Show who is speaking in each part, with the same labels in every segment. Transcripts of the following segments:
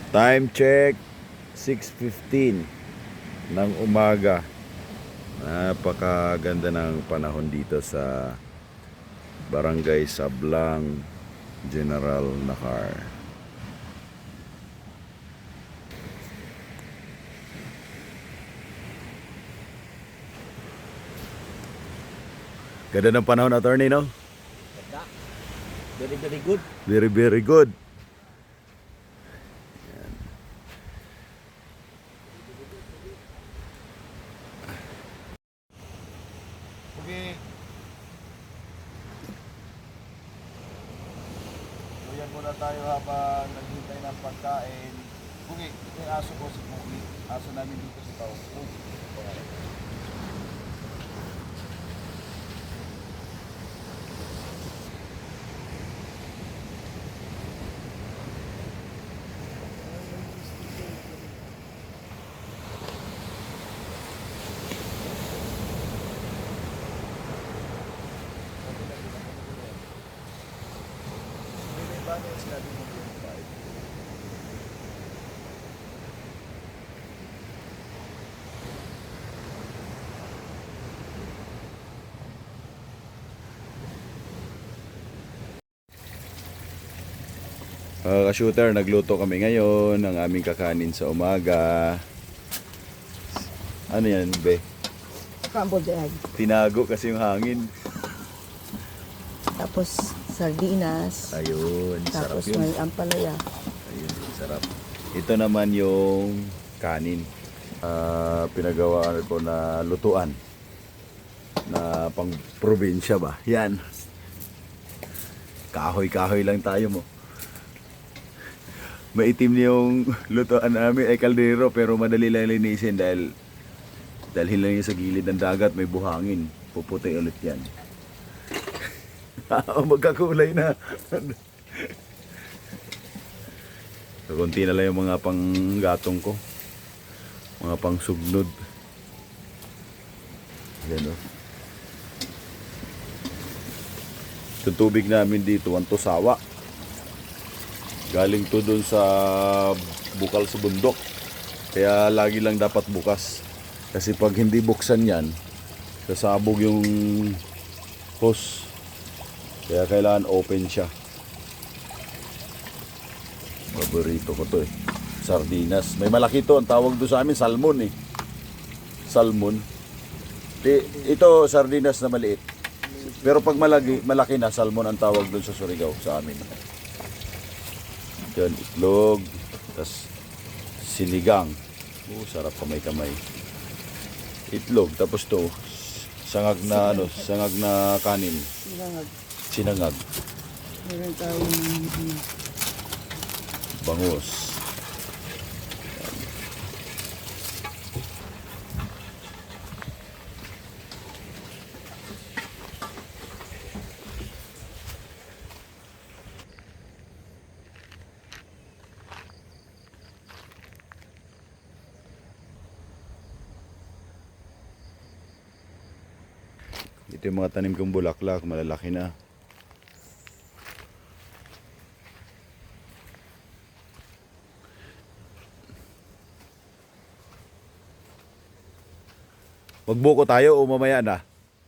Speaker 1: Time check 6:15 ng umaga. Napakaganda ng panahon dito sa Barangay Sablang, General Nakar. Ganda ng panahon, attorney, no?
Speaker 2: Ganda. Very, very good.
Speaker 1: Very, very good.
Speaker 2: Okay. So yan muna tayo habang naghintay ng pagkain. Pugi, ito yung aso ko si Pugi. Aso namin dito sa tao. Paano yung sinabi mo 25?
Speaker 1: Ka-shooter, nagluto kami ngayon ng aming kakanin sa umaga. Ano yan, be?
Speaker 3: Scrambled egg.
Speaker 1: Tinago kasi yung hangin.
Speaker 3: Tapos sardinas.
Speaker 1: Ayun, sarap
Speaker 3: Tapos
Speaker 1: yun.
Speaker 3: may ampalaya.
Speaker 1: Ayun, sarap. Ito naman yung kanin. Pinagawa ko na lutuan. Na pang probinsya ba? Yan. Kahoy-kahoy lang tayo mo. Maitim yung lutuan namin ay kaldero pero madali lang linisin dahil dalhin lang yung sa gilid ng dagat, may buhangin. Puputi ulit yan. Magkakulay na. So, konti na lang yung mga panggatong ko. Mga pang sugnod. Yan o. Itong tubig namin dito, ang tusawa. Galing to dun sa bukal sa bundok. Kaya lagi lang dapat bukas. Kasi pag hindi buksan yan, sasabog yung hose. Kaya kailangan open siya. Paborito ko to eh. Sardinas. May malaki to. Ang tawag doon sa amin, salmon eh. Salmon. Ito, sardinas na maliit. Pero pag malaki na, salmon ang tawag doon sa Surigao, sa amin. Yan, itlog. Tapos, sinigang. Sarap kamay-kamay. Itlog. Tapos to, sangag na, sangag na kanin. Sinangag.
Speaker 3: Meron tayong
Speaker 1: Bangus. Ito yung mga tanim kong bulaklak, malalaki na. Magbuko tayo o mamaya na?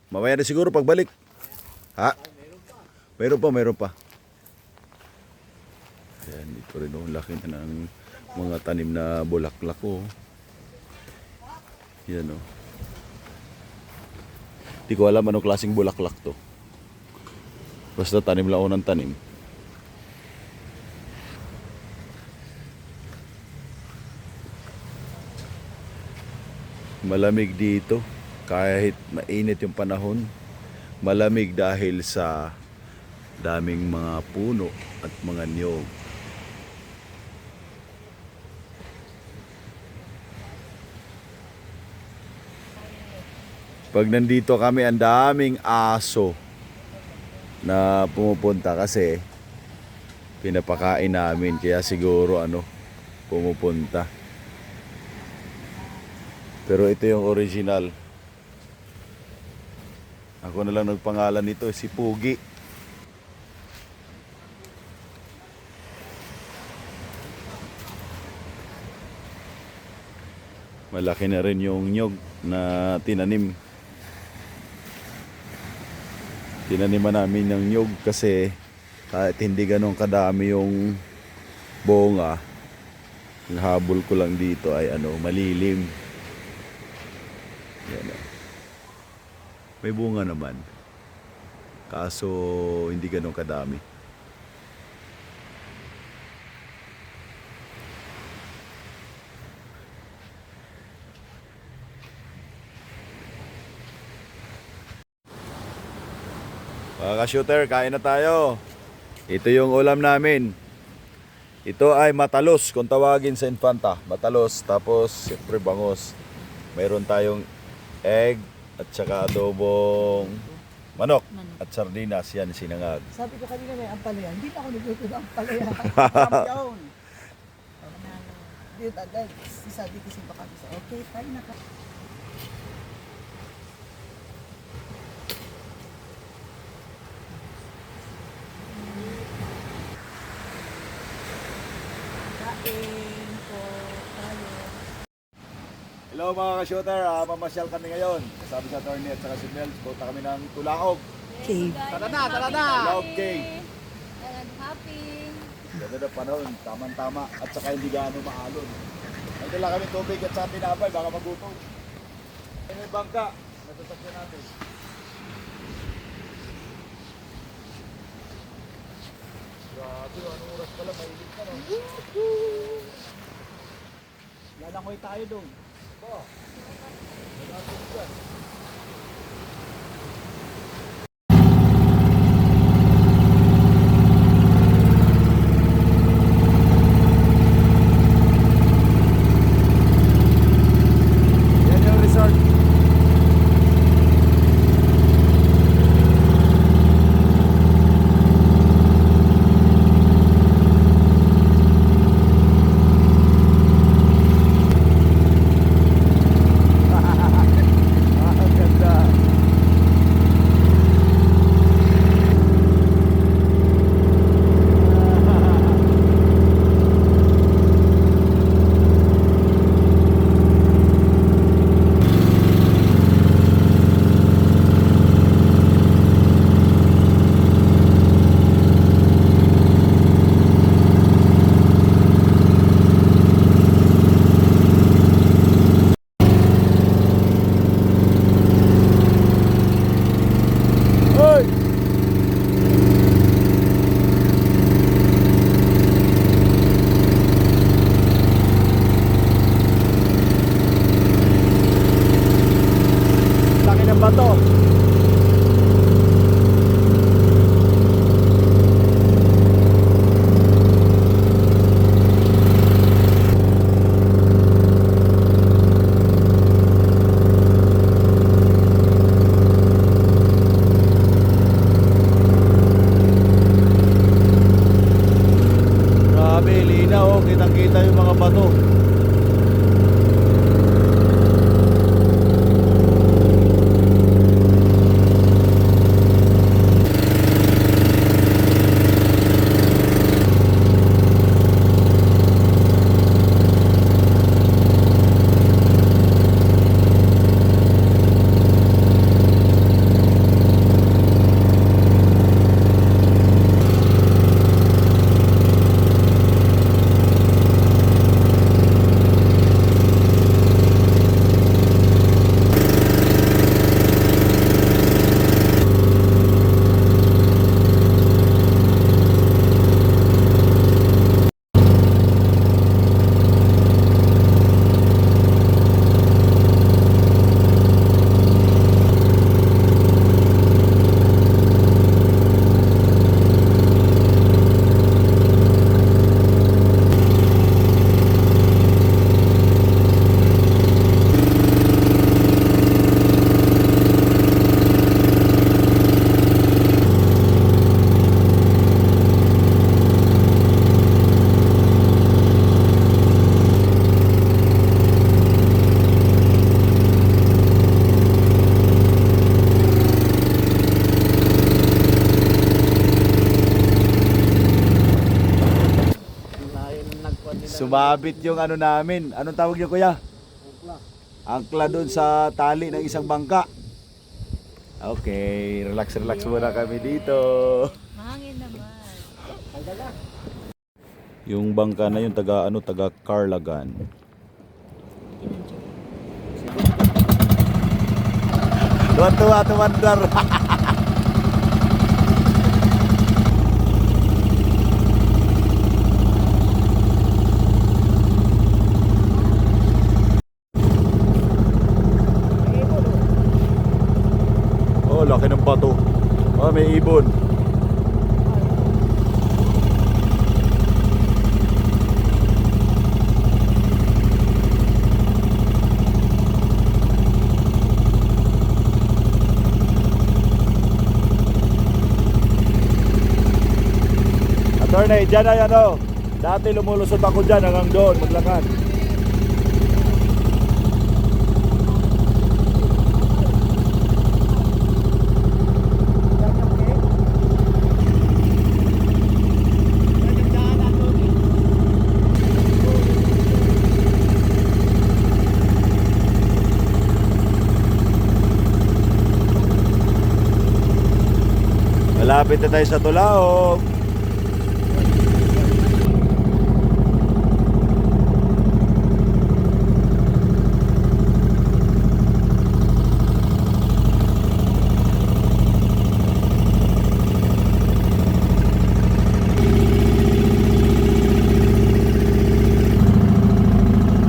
Speaker 1: Mamaya na siguro pagbalik. Ha? Mayroon pa. Ayan, dito rin ang laki na ng mga tanim na bulaklak ko. Yan o. Di ko alam anong klaseng bulaklak to. Basta tanim lang ako ng tanim. Malamig dito kahit mainit yung panahon. Malamig dahil sa daming mga puno at mga niyog. Pag nandito kami, ang daming aso na pumupunta kasi pinapakain namin, kaya siguro pumupunta. Pero ito yung original. Ako na lang nagpangalan nito, si Pugi. Malaki na rin yung nyog na tinanim. Tinaniman namin ng nyog kasi kahit hindi ganun kadami yung bunga, ang habol ko lang dito ay malilim. Yan. May bunga naman. Kaso hindi ganun kadami. Mga ka-shooter, kain na tayo. Ito yung ulam namin. Ito ay matalos kung tawagin sa Infanta. Matalos, tapos siyempre bangos. Mayroon tayong egg at saka adobong manok at sardinas. Yan, sinangag.
Speaker 3: Sabi ko kanina may ampalaya. Hindi na ako nagluto ng ampalaya.
Speaker 2: Kampiyon.
Speaker 3: Dito agad. Sabi ko si baka bisa. Okay, tayo na ka. Kain po tayo.
Speaker 1: Hello mga ka-shooter, mamasyal kami ngayon. Kasama sa attorney at saka si Mel. Punta kami ng Tulaog.
Speaker 3: Cave.
Speaker 2: Tara na, tara na.
Speaker 1: Tulaog Cave.
Speaker 4: Happy.
Speaker 1: Ganda na panahon, tamang-tama. At saka hindi gaano maalon. Ito lang kami tubig at sa tinapay, baka magutom. Ay, may bangka. Natasakyan natin. Grabe, anong oras pala? Mahilig ka, no?
Speaker 2: Lalangoy tayo doon.
Speaker 1: Yan yung resort. Ang ganda. Hoy! Laki ng bato. Grabe, linaw. Kitang-kita yung mga bato. Sumabit yung ano namin. Anong tawag niyo, kuya? Angkla doon sa tali ng isang bangka. Okay, relax muna kami dito.
Speaker 4: Mahangin naman.
Speaker 1: Yung bangka na yun taga Carlagan. Tuwa tumandar. Oh, laki ng bato. Oh, may ibon. Attorney, dyan ay ano, dati lumulusot ako dyan hanggang doon, maglakad. Malapit na tayo sa Tulaog.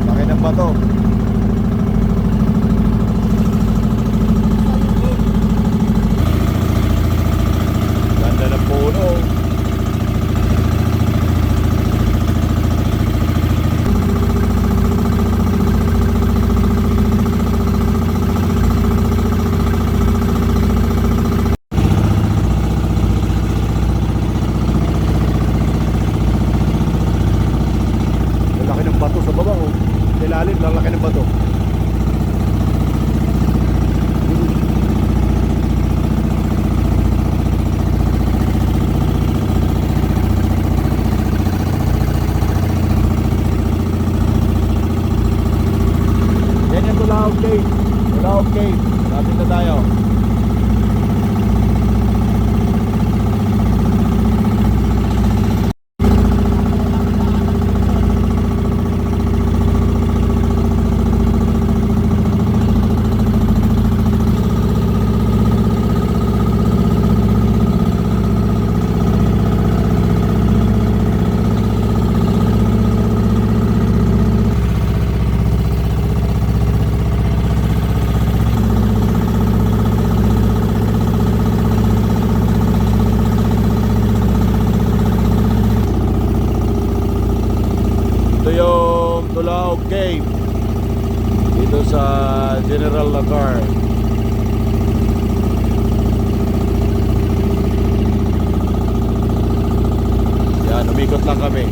Speaker 1: Laki ng bato. Ganda ng puno. Laki ng bato sa baba, oh. Sa ilalim, lalaki ng bato. Yan yung Tulaog Cave. Tulaog Cave. Lapit na tayo. Ito yung Tulaog Cave dito sa General Lacar. Yan, umikot lang kami.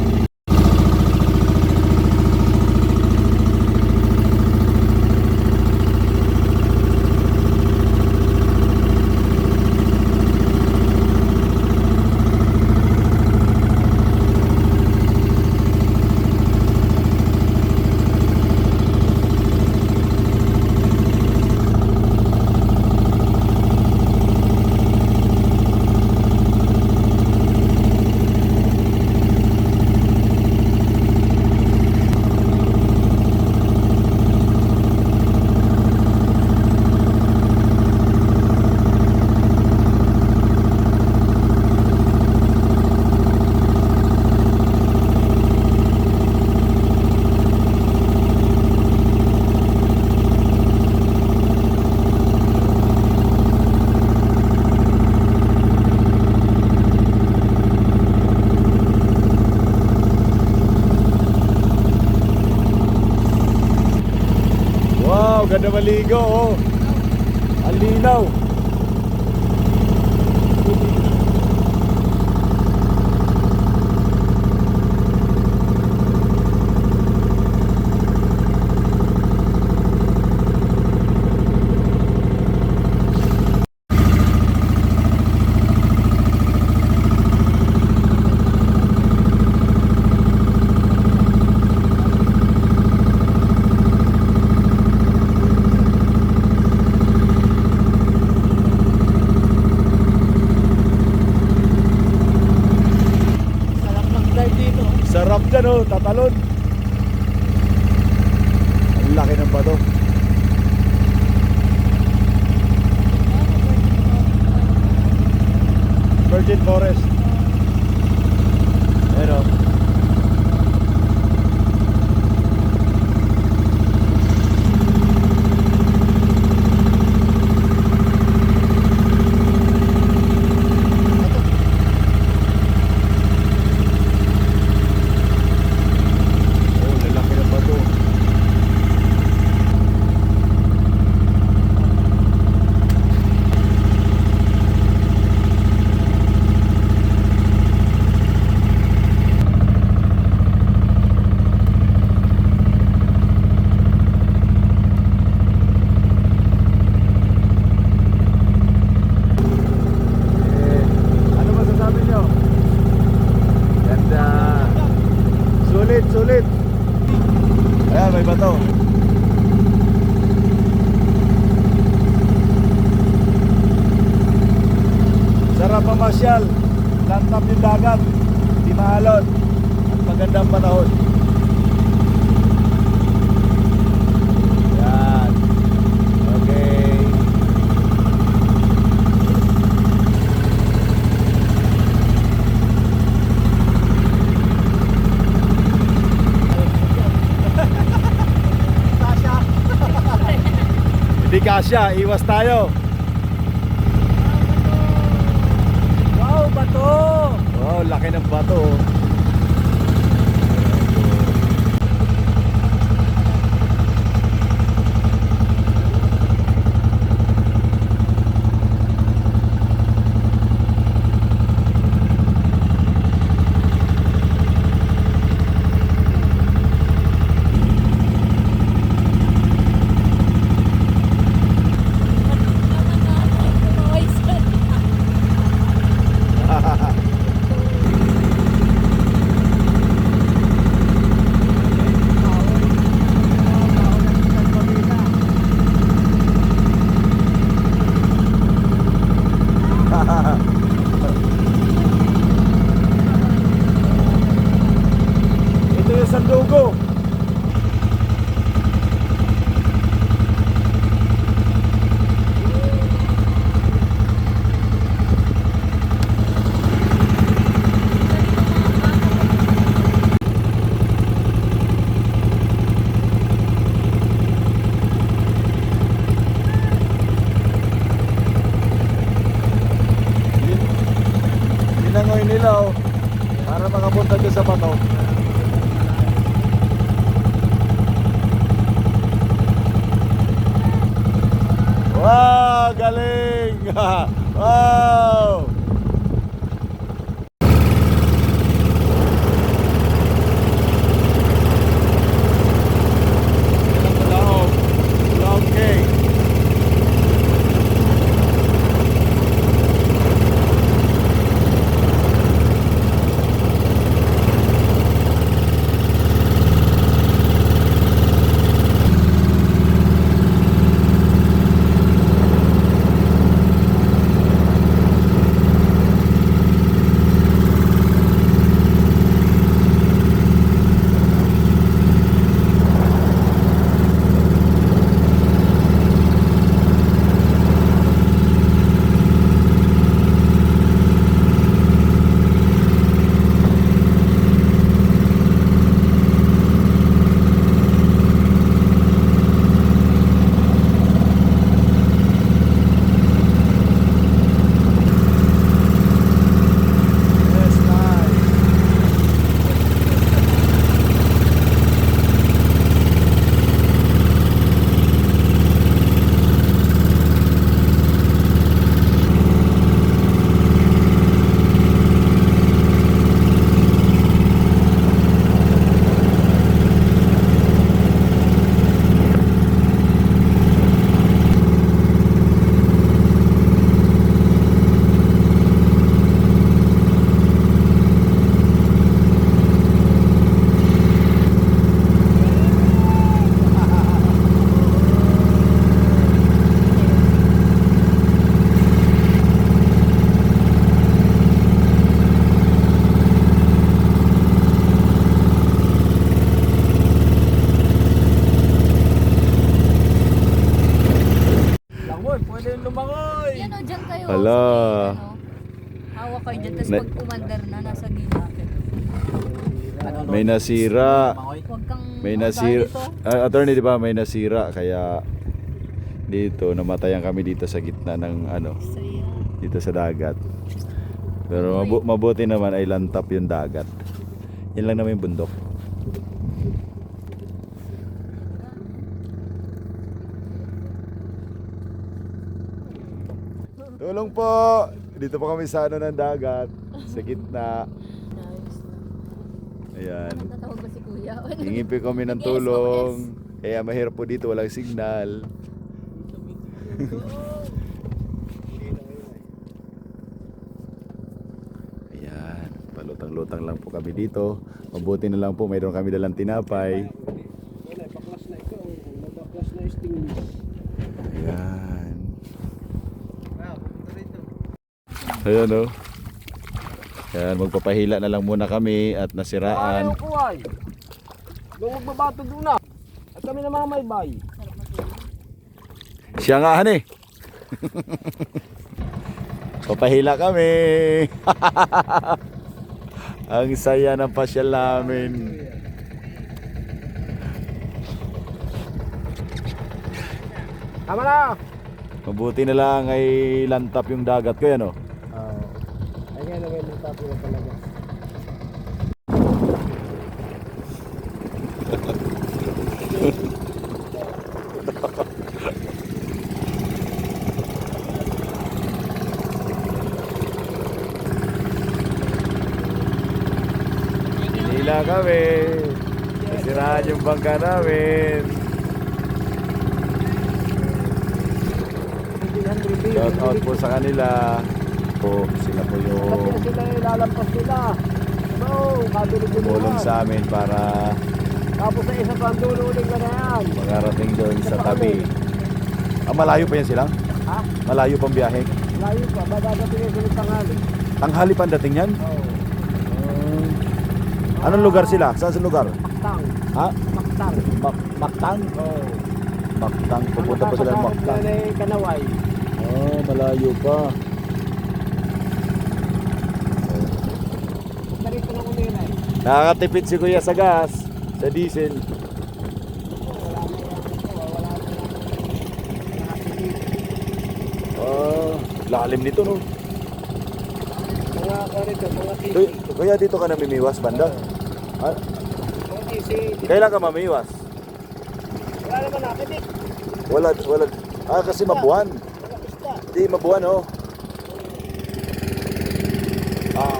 Speaker 1: Wow, ganda maligo, oh. Ang linaw. tumatalon. Ang laki ng bato. Virgin Forest. Ayan o. Oh, lalaki ng bato. Ano masasabi nyo? Ganda. Sulit, sulit. Ayan, may bato. Sarap mamasyal. Lantap yung dagat. Di maalon. At magandang panahon. Yan. Okay. Hindi kasya, iwas tayo.
Speaker 3: Wow, bato!
Speaker 1: Wow, laki ng bato. Ito yung Sandugo. Ninangoy nila oh, para makapunta doon sa bato. Wow, galing! Wow! Okay. Hala.
Speaker 4: Ano, hawak kayo dyan, tapos
Speaker 1: Na-
Speaker 4: pag umandar na, nasa gila.
Speaker 1: May nasira.
Speaker 4: Huwag kang
Speaker 1: May nasira. Attorney, di ba? May nasira. Kaya dito, namatayan kami dito sa gitna ng ano,
Speaker 4: Saya.
Speaker 1: dito sa dagat. Pero mabuti naman ay lantap yung dagat. Yan lang naman yung bundok. Tulong po! Dito po kami sa ano ng dagat. Sa gitna. Ayan.
Speaker 4: Tatawag ba si kuya?
Speaker 1: Hingi po kami ng tulong. Kaya mahirap po dito, walang signal. Ayan, palutang-lutang lang po kami dito. Mabuti na lang po, mayroon kami dalang tinapay. Ayan. Ayan o. Ayan, magpapahila na lang muna kami at nasiraan.
Speaker 3: Ayaw ko ay. Nung magbabato doon na. At kami namamaybay.
Speaker 1: Siya nga han eh. Papahila kami. Ang saya ng pasyal namin.
Speaker 3: Tama na.
Speaker 1: Mabuti na lang ay lantap yung dagat ko yan oh.
Speaker 3: Oo. Ay nga naman yung tapo na talaga.
Speaker 1: Hila kami. Nasiraan yung bangka namin. Shout out po sa kanila. Po, sila po yung
Speaker 3: Kasi sila ilalampas nila. No, kadulog yun
Speaker 1: tumulong
Speaker 3: na.
Speaker 1: sa amin para
Speaker 3: Tapos sa isa pang dulo ulit ka na yan.
Speaker 1: makarating doon sa tabi. Ah, malayo pa yan sila?
Speaker 3: Ha?
Speaker 1: Malayo pang biyahe?
Speaker 3: Layo pa. Madagating yung sulit tanghali.
Speaker 1: Tanghali pa ang dating yan?
Speaker 3: Oo.
Speaker 1: Anong lugar sila? Saan sa lugar?
Speaker 3: Maktang.
Speaker 1: Ha?
Speaker 3: Maktang.
Speaker 1: Maktang?
Speaker 3: Oo.
Speaker 1: Maktang. Pupunta pa sila ng Maktang.
Speaker 3: Ang nakakasakot na Kanaway.
Speaker 1: Oh, malayo pa.
Speaker 3: Narito na kumira eh.
Speaker 1: Nakakatipid si Kuya sa gas, sa diesel. Oh, lalim nito no.
Speaker 3: Mga korito, mga tisi.
Speaker 1: Kuya, dito ka namimiwas banda? Ah,
Speaker 3: Mga tisi.
Speaker 1: kailan ka mamiwas?
Speaker 3: Wala naman nakitik.
Speaker 1: Wala. Ah, kasi mabuhan.
Speaker 3: Mga pista.
Speaker 1: Di mabuhan oh. Ah,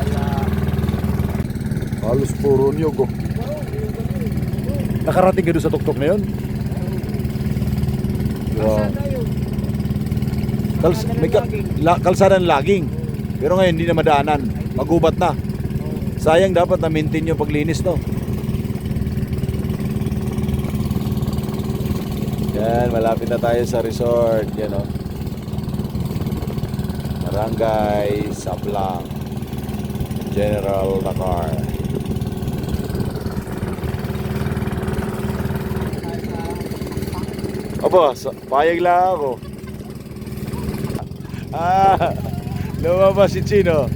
Speaker 1: yan. Halos puro niyog oh. Nakarating ka doon sa tuktok na yun? Wow.
Speaker 3: Asa tayo?
Speaker 1: Kalsada ng laging. Pero ngayon hindi na madaanan. Magubat na. Sayang dapat na-maintain yung paglinis no. Yan, malapit na tayo sa resort. Yan o. Barangay Sablang, General Dakar. Opo, payag lang ako. Ah, lumabas si Chino.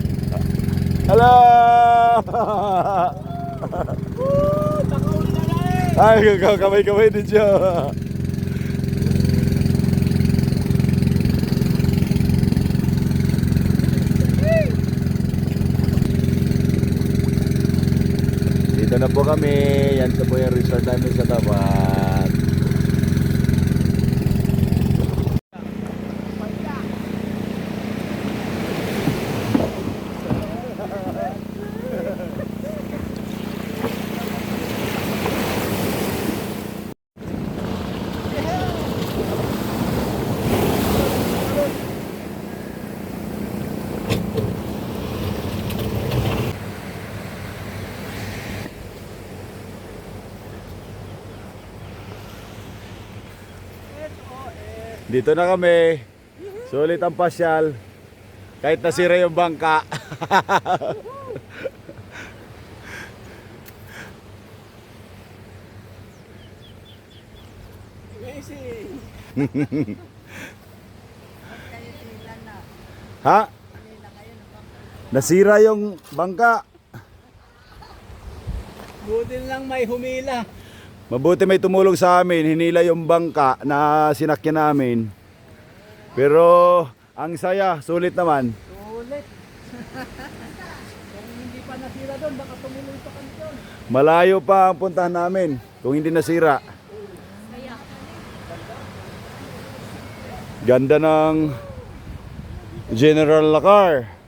Speaker 1: Hello! Ay, kamay-kamay din siya. Dito na po kami. Yan po yung resort namin sa tapat. Dito na kami. Sulit ang pasyal. Kahit nasira yung bangka.
Speaker 3: Amazing.
Speaker 1: Ha? Nasira yung bangka.
Speaker 3: Buti lang may humila.
Speaker 1: Mabuti may tumulong sa amin, hinila yung bangka na sinakyan namin. Pero ang saya, sulit naman.
Speaker 3: Ulit. Kung hindi pa nasira doon, baka tumuloy pa kami doon.
Speaker 1: Malayo pa ang puntahan namin kung hindi nasira. Ganda ng General Lacar.